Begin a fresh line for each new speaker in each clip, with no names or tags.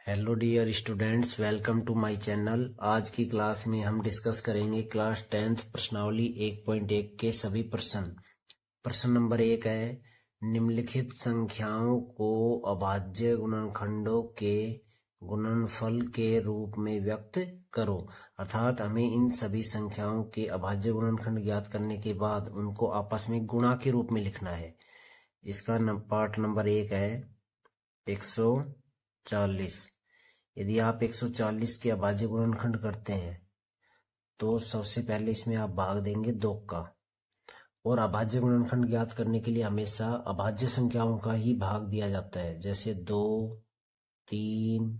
Hello dear students, welcome to my channel. आज की class में हम डिस्कस करेंगे क्लास 10th प्रश्नावली 1.1 के सभी प्रश्न। प्रश्न नंबर 1 है, निम्नलिखित संख्याओं को अभाज्य गुणनखंडों के गुणनफल के रूप में व्यक्त करो। अर्थात हमें इन सभी संख्याओं के अभाज्य गुणनखंड ज्ञात करने के बाद उनको आपस में गुणा के रूप में लिखना है। इसका पार्ट नंबर 1 है 140। यदि आप 140 के अभाज्य गुणनखंड करते हैं तो सबसे पहले इसमें आप भाग देंगे 2 का। और अभाज्य गुणनखंड ज्ञात करने के लिए हमेशा अभाज्य संख्याओं का ही भाग दिया जाता है, जैसे 2, 3,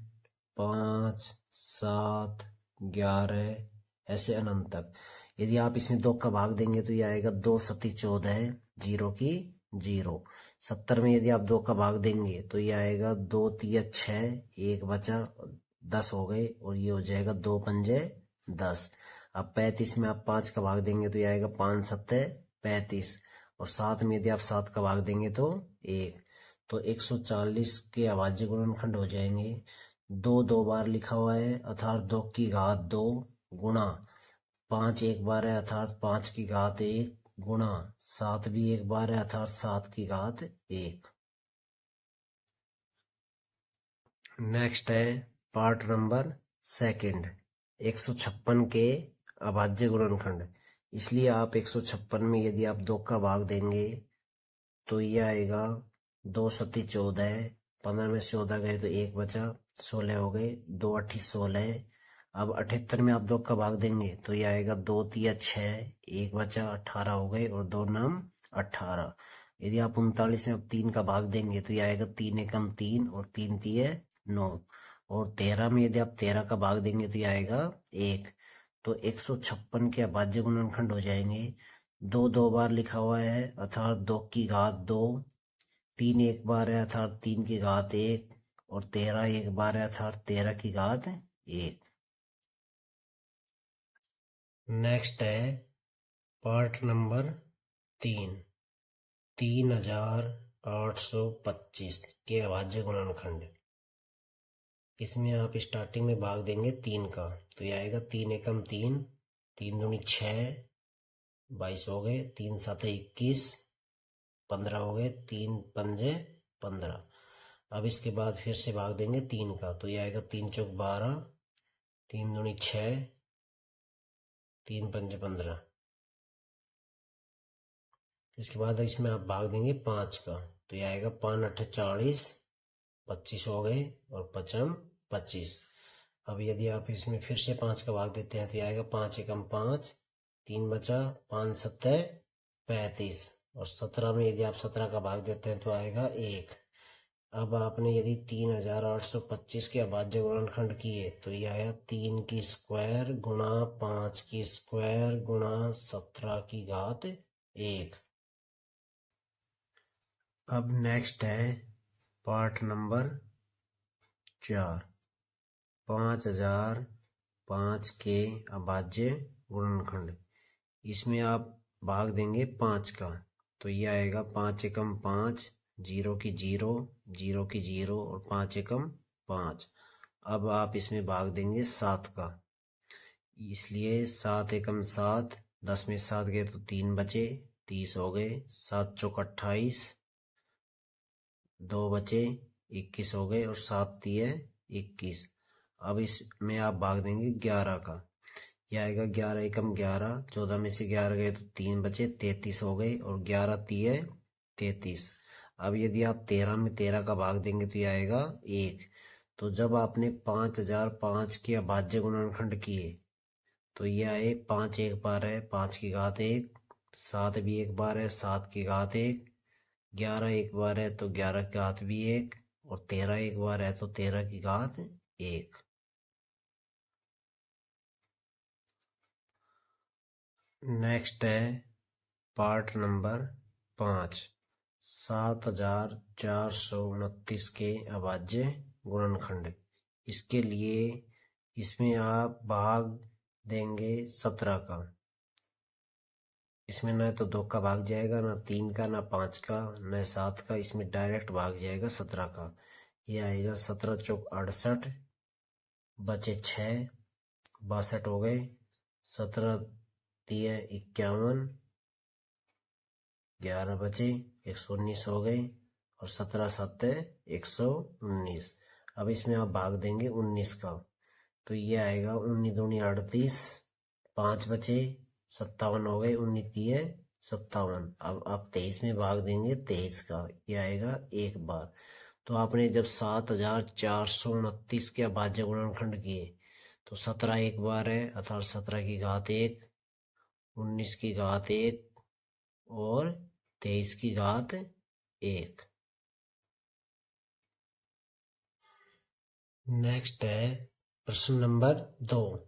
5, 7, 11 ऐसे अनंत तक। यदि आप इसमें 2 का भाग देंगे तो ये आएगा 2 सती 14, 0 की 0। 70 में यदि आप 2 का भाग देंगे तो ये आएगा 2 तिया 6, 1 बचा 10 हो गए और ये हो जाएगा 2 पंजे 10। अब 35 में आप 5 का भाग देंगे तो ये आएगा 5 सत्ते 35 और 7 में यदि आप 7 का भाग देंगे तो 1। तो 140 के अभाज्य गुणनखंड हो जाएंगे। 2 2 बार लिखा हुआ है अर्थात 2 की घात 2 गुणा 5 एक बार है अर्थात 5 की घात 1 गुणा 7 भी एक बार है अर्थात 7 की घात 1। नेक्स्ट है पार्ट नंबर 2, 156 के अभाज्य गुणनखंड। इसलिए आप 156 में यदि आप 2 का भाग देंगे तो ये आएगा 2 सती 14, 15 में 14 गए तो 1 बचा 16 हो गए, 2 8 16। अब 78 में आप 2 का भाग देंगे तो ये आएगा 2 तिया 6, 1 बचा 18 हो गए और 2 नाम 18। यदि आप 39 में आप 3 का भाग देंगे तो ये आएगा 3 एकम 3 और 3 तिये 9। और 13 में यदि आप 13 का भाग देंगे तो ये आएगा 1। तो 156 के अभाज्य गुणनखंड हो जाएंगे। 2 2 बार लिखा हुआ है अर्थात 2 की घात 2, 3 एक बार है अर्थात 3 की घात 1 और 13 एक बार है अर्थात 13 की घात 1। नेक्स्ट है पार्ट नंबर 3, 3825 के अभाज्य गुणनखंड। इसमें आप स्टार्टिंग में भाग देंगे 3 का तो ये आएगा 3 एकम 3, 3 दूनी 6, 22 हो गए, 3 सात 21, 15 हो गए, 3 पंजे 15। अब इसके बाद फिर से भाग देंगे 3 का तो ये आएगा 3 चौक 12, 3 दूनी 6, 3 पंजे 15। इसके बाद इसमें आप भाग देंगे 5 का तो ये आएगा 5 8 40, 25 हो गए और 5 25। अब यदि आप इसमें फिर से 5 का भाग देते हैं तो ये आएगा 5 एकम 5, 3 बचा 5 सत्ते 35 और 17 में यदि आप 17 का भाग देते हैं तो आएगा 1। अब आपने यदि 3825 के अभाज्य गुणनखंड किए तो ये आया 3 की स्क्वायर गुणा 5 की स्क्वायर गुणा 17 की घात 1। अब नेक्स्ट है पार्ट नंबर 4, 5005 के अभाज्य गुणनखंड। इसमें आप भाग देंगे 5 का तो ये आएगा 5 एकम 5, 0 की 0, 0 की 0 और 5 एकम 5। अब आप इसमें भाग देंगे 7 का, इसलिए 7 एकम 7, 10 में 7 गए तो 3 बचे 30 हो गए, 7 चौक 28, 2 बचे 21 हो गए और 7 तिये 21। अब इसमें आप भाग देंगे 11 का, यह आएगा 11 एकम 11, 14 में से 11 गए तो 3 बचे 33 हो गए और 11 तिये 33। अब यदि आप 13 में 13 का भाग देंगे तो यह आएगा 1। तो जब आपने 5005 के अभाज्य गुणनखंड किए तो यह आए 5 एक बार है 5 की घात 1, 7 भी एक बार है 7 की घात 1, 11 एक बार है तो 11 की घात भी 1 और 13 एक बार है तो 13 की घात 1। नेक्स्ट है पार्ट नंबर 5, 7429 के अभाज्य गुणनखंड। इसके लिए इसमें आप भाग देंगे 17 का। इसमें न तो 2 का भाग जाएगा, ना 3 का, ना 5 का, न 7 का, इसमें डायरेक्ट भाग जाएगा 17 का। ये आएगा 17 चौक 68, बचे 6, 62 हो गए, 17 दिए 51, 11 बचे, 119 हो गए, और 17 7 119। अब इसमें आप भाग देंगे 19 का, तो ये आएगा 19 दूनी 38, 5 बचे, 57 हो गए, 19 दिए 57। अब आप 23 में भाग देंगे 23 का, ये आएगा एक बार। तो आपने जब 7429 के अभाज्य गुणनखंड किए तो 17 एक बार है, अर्थात 17 की घात 1, 19 की घात 1 और 23 की घात 1। नेक्स्ट है प्रश्न नंबर 2।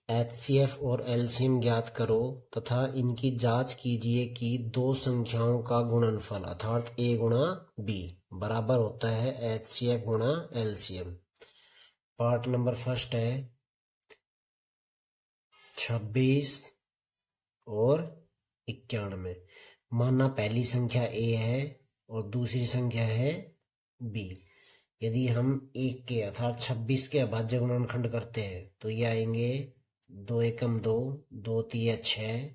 HCF और LCM ज्ञात करो तथा इनकी जांच कीजिए कि दो संख्याओं का गुणनफल अर्थात A गुणा B बराबर होता है HCF गुणा LCM। पार्ट नंबर फर्स्ट है 26 और 91। माना पहली संख्या A है और दूसरी संख्या है B। यदि हम 1 के अर्थात 26 के अभाज्य गुणनखंड करते हैं तो ये आएंगे 2 एकम 2, 2 तिया 6,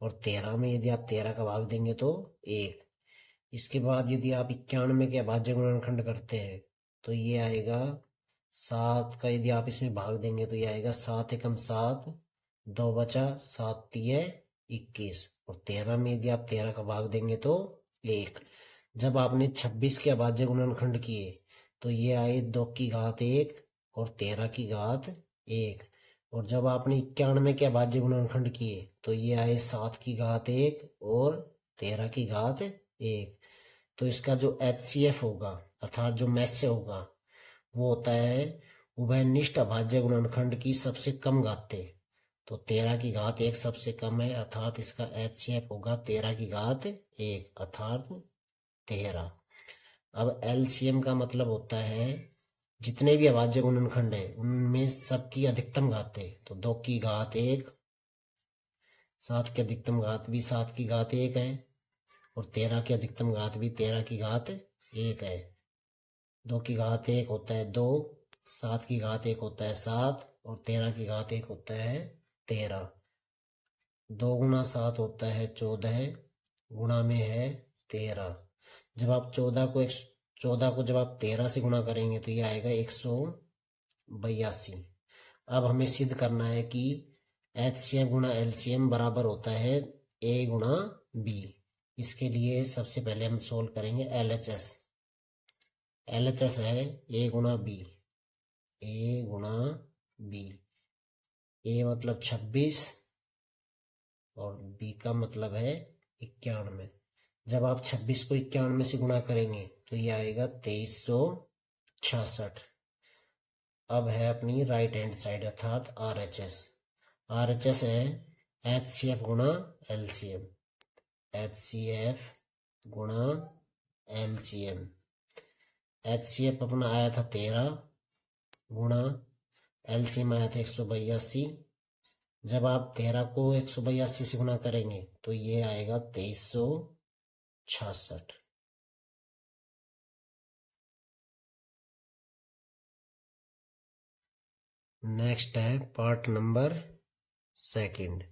और 13 में यदि आप 13 का भाग देंगे तो 1। इसके बाद यदि आप 91 के अभाज्य गुणनखंड करते हैं तो ये आएगा 7 का, यदि आप इसमें भाग देंगे तो ये आएगा 7 एकम 7, 2 बचा, 7 तिया 21, और 13 में यदि आप 13 का भाग देंगे तो 1। जब आपने 26 के अभाज्य गुणनखंड किए तो ये आए 2 की घात 1 और 13 की घात 1, और जब आपने 91 के अभाज्य गुणनखंड किए तो ये आए 7 की घात 1 और 13 की घात 1। तो इसका जो HCF होगा अर्थात जो मैस्य होगा वो होता है उभयनिष्ठ अभाज्य गुणनखंड की सबसे कम घातें। तो 13 की घात 1 सबसे कम है, अर्थात इसका HCF होगा 13 की घात 1 अर्थात 13। अब LCM का मतलब होता है जितने भी अभाज्य गुणनखंड है उनमें सबकी अधिकतम घातें। तो 2 की घात 1, 7 की अधिकतम घात भी 7 की घात 1 है, और 13 की अधिकतम घात भी 13 की घात 1 है। 2 की घात 1 होता है 2, 7 की घात 1 होता है 7, और 13 की घात 1 होता है 13। 2 गुणा 7 होता है 14, गुणा में है 13। जब आप 14 को जब आप 13 से गुणा करेंगे तो ये आएगा 182। अब हमें सिद्ध करना है कि HCF गुणा LCM बराबर होता है A गुणा B। इसके लिए सबसे पहले हम सोल्व करेंगे LHS। LHS है A गुणा B, A गुणा B। A मतलब 26 और B का मतलब है 91। जब आप 26 को 91 से गुणा करेंगे तो ये आएगा 2366। अब है अपनी राइट हैंड साइड अर्थात RHS। RHS है HCF गुणा LCM, HCF गुणा LCM। HCF अपना आया था 13 गुणा LCM आया था 182। जब आप 13 को 182 से गुणा करेंगे तो ये आएगा 2366। नेक्स्ट है पार्ट नंबर सेकंड।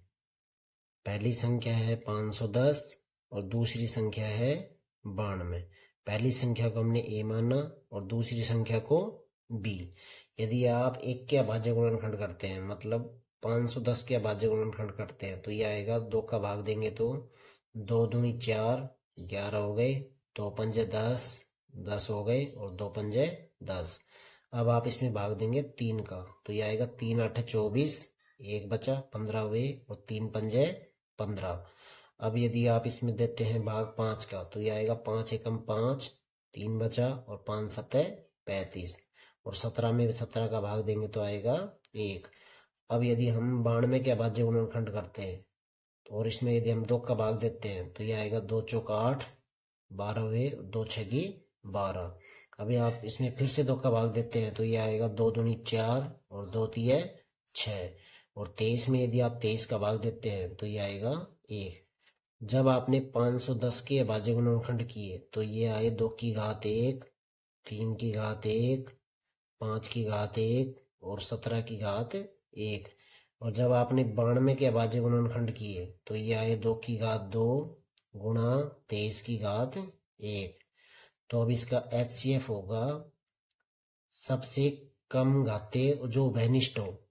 पहली संख्या है 510 और दूसरी संख्या है 92। पहली संख्या को हमने A माना और दूसरी संख्या को B। यदि आप 1 के अभाज्य गुणनखंड करते हैं मतलब 510 के अभाज्य गुणनखंड करते हैं तो ये आएगा 2 का भाग देंगे तो 2 दूनी 4, 11 हो गए, 2 पंजे 10, 10 हो गए, और 2 पंजे 10। अब आप इसमें भाग देंगे 3 का तो ये आएगा 3 8 24, 1 बचा, 15 हुए, और 3 पंजे 15। अब यदि आप इसमें देते हैं भाग 5 का तो ये आएगा 5 एकम 5, 3 बचा, और 5 7 35, और 17 में 17 का भाग देंगे तो आएगा 1। अब यदि हम 92 के अभाज्य गुणनखंड करते हैं तो और इसमें यदि हम 2 का भाग देते हैं तो ये आएगा 2 चौक 8, 12 हुए, 2 छगी 12। अभी आप इसमें फिर से 2 का भाग देते हैं तो ये आएगा 2 दूनी 4 और 2 तिया 6, और 23 में यदि आप 23 का भाग देते हैं तो ये आएगा 1। जब आपने 510 के अभाज्य गुणनखंड किए तो ये आए 2 की घात 1, 3 की घात 1, 5 की घात 1 और 17 की घात 1। और जब आपने 92 के अभाज्य गुणनखंड किए तो ये आए 2 की घात 2 गुणा 23 की घात 1। तो अब इसका HCF होगा सबसे कम घाते जो उभयनिष्ठ हो,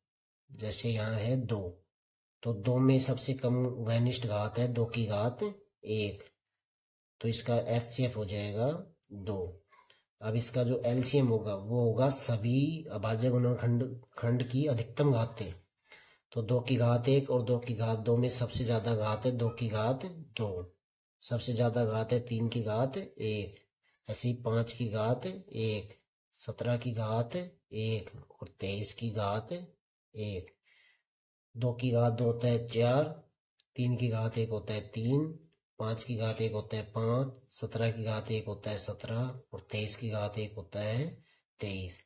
जैसे यहाँ है 2, तो 2 में सबसे कम उभयनिष्ठ घात है 2 की घात 1, तो इसका HCF हो जाएगा 2। अब इसका जो LCM होगा वो होगा सभी अभाज्य गुणनखंड खंड की अधिकतम घातें। तो 2 की घात 1 और 2 की घात 2 में सबसे ज्यादा घात है 2 की घात 2, सबसे ज्यादा घात है 3 की घात 1, ऐसे ही 5 की घात 1, 17 की घात 1 और 23 की घात 1। 2 की घात 2 होता है 4, 3 की घात 1 होता है 3, 5 की घात 1 होता है 5, 17 की घात 1 होता है 17 और 23 की घात 1 होता है 23।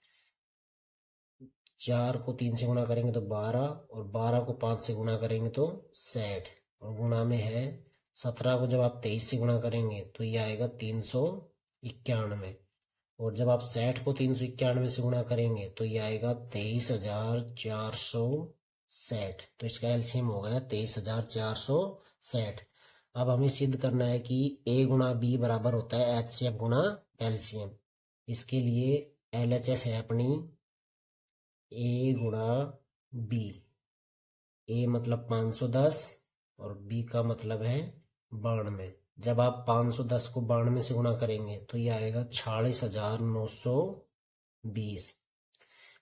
4 को 3 से गुणा करेंगे तो 12 और 12 को 5 से गुणा करेंगे तो 60 और गुणा में है 17 को जब आप 23 से गुणा करेंगे तो ये आएगा 391 और जब आप 60 को 391 से गुणा करेंगे तो ये आएगा 23,460। तो इसका एलसीएम हो गया 23,460। अब हमें सिद्ध करना है कि A गुणा B बराबर होता है HCF गुणा LCM। इसके लिए LHS है अपनी A गुणा B। A मतलब 510 और B का मतलब है 92। जब आप 510 को 92 से गुणा करेंगे तो ये आएगा 46,920।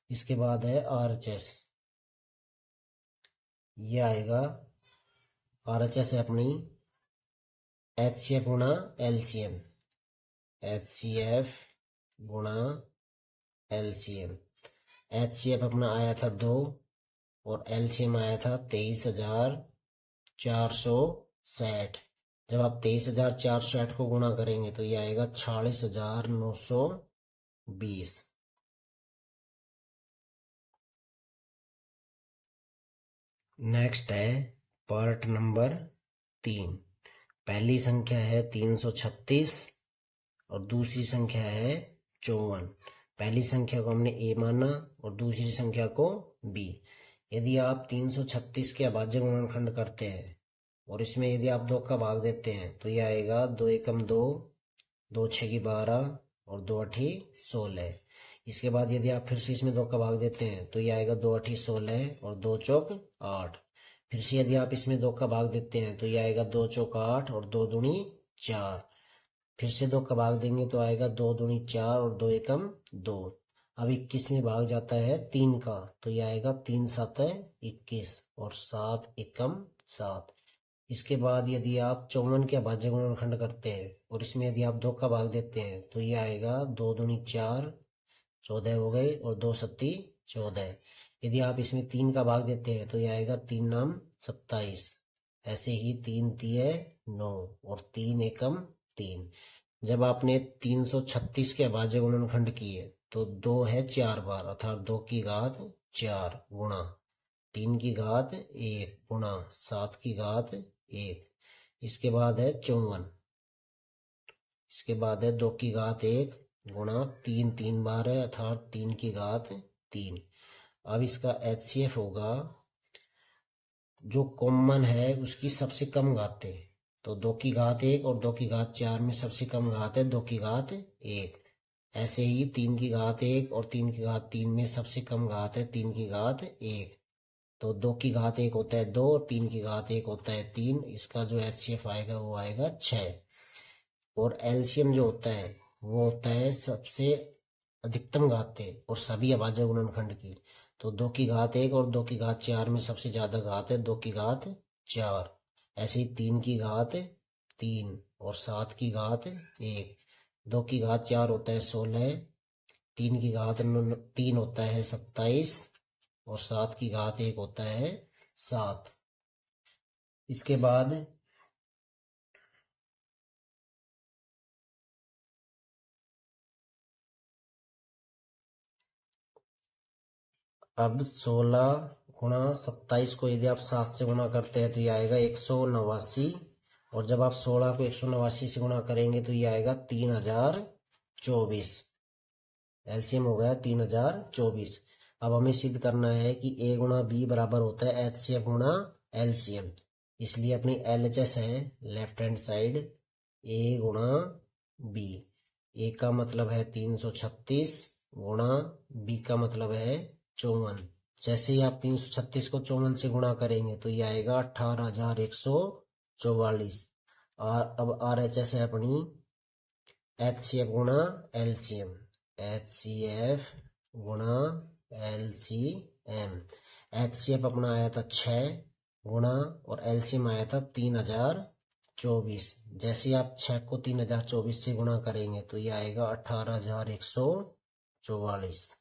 इसके बाद है RHS, ये आएगा RHS है अपनी HCF गुणा LCM, HCF गुणा LCM। HCF अपना आया था 2 और LCM आया था 23,460। जब आप 23,460 को गुणा करेंगे तो ये आएगा 46,920। नेक्स्ट है पार्ट नंबर 3। पहली संख्या है 336 और दूसरी संख्या है 54। पहली संख्या को हमने A माना और दूसरी संख्या को B। यदि आप 336 के अभाज्य गुणनखंड करते हैं और इसमें यदि आप 2 का भाग देते हैं तो यह आएगा 2 एकम 2, 2 छेकी 12 और 2 अठी 16। इसके बाद यदि आप फिर से इसमें 2 का भाग देते हैं तो यह आएगा 2 अठी 16 और 2 चौक 8। फिर से यदि आप इसमें 2 का भाग देते हैं तो यह आएगा 2 चौक 8 और 2 दूनी 4। फिर से 2 का भाग देंगे तो आएगा 2 दूनी 4 और 2 एकम 2। अब 21 में भाग जाता है 3 का तो यह आएगा 3 7 21 और 7 एकम 7। इसके बाद यदि आप 54 के अभाज्य गुणनखंड करते हैं और इसमें यदि आप 2 का भाग देते हैं तो ये आएगा 2 दूनी 4, 14 हो गए और 2 सत्ती 14। यदि आप इसमें 3 का भाग देते हैं तो ये आएगा 3 नाम 27। ऐसे ही 3 तिये 9 और 3 एकम 3। जब आपने 336 के अभाज्य गुणनखंड किए तो 2 है 4 बार, अर्थात 2 की घात 4 गुणा 3 की घात 1 गुणा 7 की घात 1। इसके बाद है 54। इसके बाद है 2 की घात 1 गुणा 3 3 बार है, अर्थात 3 की घात 3। अब इसका HCF होगा जो कॉमन है उसकी सबसे कम घातें। तो 2 की घात 1 और 2 की घात 4 में सबसे कम घात है 2 की घात 1। ऐसे ही 3 की घात 1 और 3 की घात 3 में सबसे कम घात है 3 की घात 1। तो 2 की घात 1 होता है 2 और 3 की घात 1 होता है 3। इसका जो HCF आएगा वो आएगा 6। और LCM जो होता है वो होता है सबसे अधिकतम घातें और सभी अभाज्य गुणनखंड की। तो 2 की घात 1 और 2 की घात 4 में सबसे ज्यादा घात है 2 की घात 4। ऐसे ही 3 की घात 3 और 7 की घात 1। 2 की घात 4 होता है 16, 3 की घात 3 होता है 27 और 7 की घात 1 होता है 7। इसके बाद अब 16 गुणा 27 को यदि आप 7 से गुणा करते हैं तो ये आएगा 189। और जब आप 16 को 189 से गुणा करेंगे तो ये आएगा 3024। एलसीएम हो गया 3024। अब हमें सिद्ध करना है कि ए गुणा बी बराबर होता है एचसीएफ गुणा एलसीएम। इसलिए अपनी एलएचएस है लेफ्ट हैंड साइड ए गुणा बी। ए का मतलब है 336 गुणा बी का मतलब है 54। जैसे ही आप 336 को 54 से गुणा करेंगे तो ये आएगा 18,144। और अब RHS है अपनी HCF गुणा LCM, HCF गुणा LCM। HCF अपना आया था 6 गुणा और LCM आया था 3024। जैसे आप 6 को 3024 से गुणा करेंगे तो ये आएगा 18,144।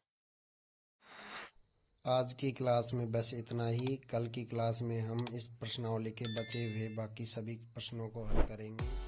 आज की क्लास में बस इतना ही। कल की क्लास में हम इस प्रश्नावली के बचे हुए बाकी सभी प्रश्नों को हल करेंगे।